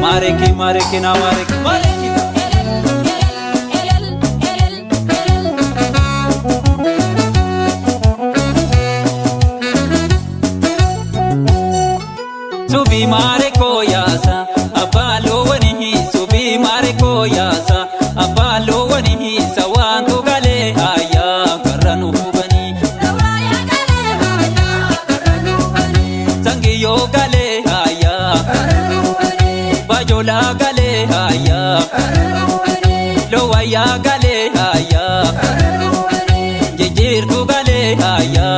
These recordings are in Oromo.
Mareki mareki na mareki mareki Subi mare koyasa abalo wani subi mare koyasa abalo wani sawantu gale haya karanu bani sangiyo gale haya bajola gale haya lowaya gale haya jijirtu gale haya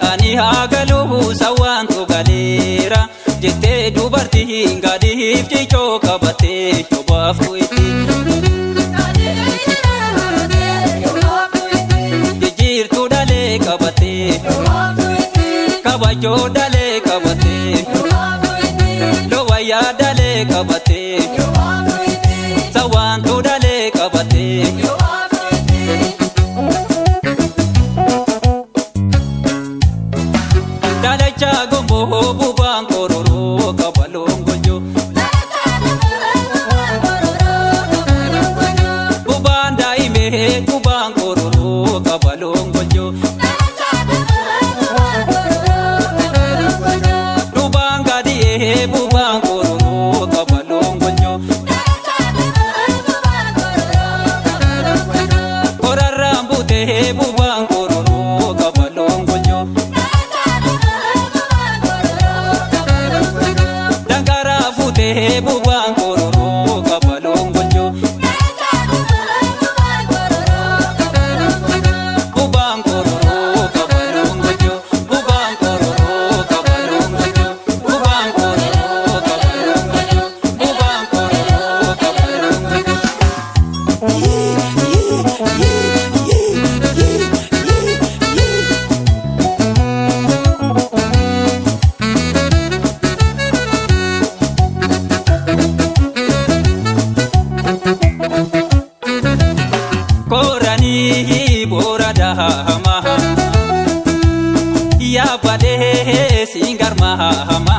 ani hagaluhu sawantu galera jette dubarti ngadi hifti chokabate yobafuiti jijirtu dale kabate kabajo dale kabate lowaya dale kabate sawantu dale kabate bubang kororo kabalong gojo bubang daime bubang kororo kabalong gojo bubang gadi bubang kororo kabalong gojo korarambute bubang kororo kabalong gojo bubang kororo kabalong gojo bubang kororo kabalong gojo bubang kororo kabalong gojo bubang kororo kabalong gojo bubang kororo kabalong gojo korani borada hama ya bade singar mahama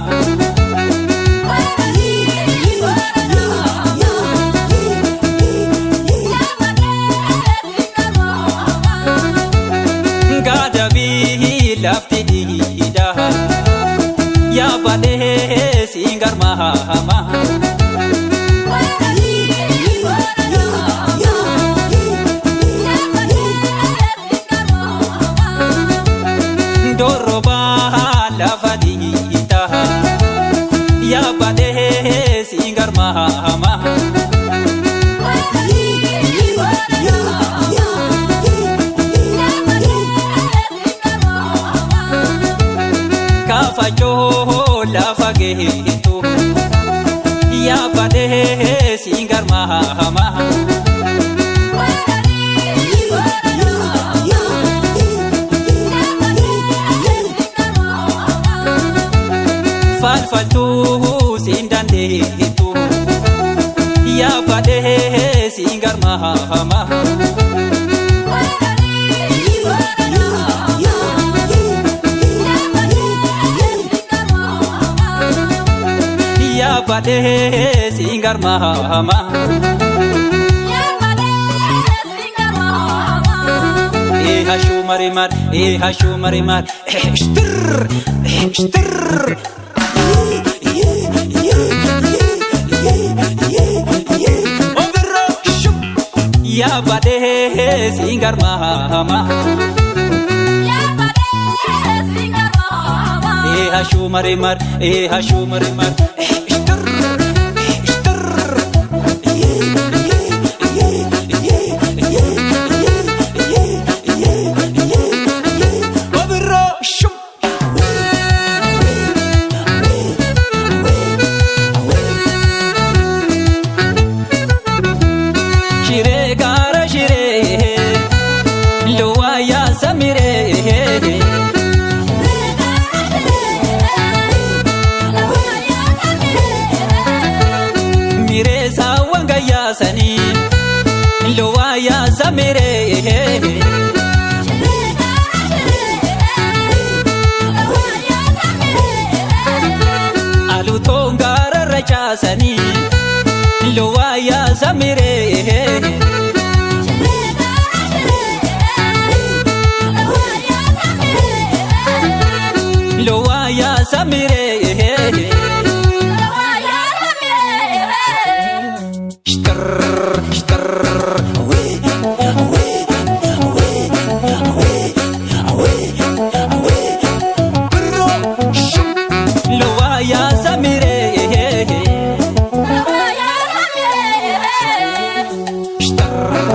gadabi lafti dida ya bade singar mahama doroba lafadita ya bade singar mahama kafajo lafagetu ya bade singar mahama falfaltu sindande itu ya bade singar mahama ya bade singar mahama hashu marimar hashu marimar shtir shtir ya bade singar mahama ya bade singar mahama hashu marimar hashu marimar Loaya Zamire Alutongara Rachasani Loaya Zamire Loaya Zamire Star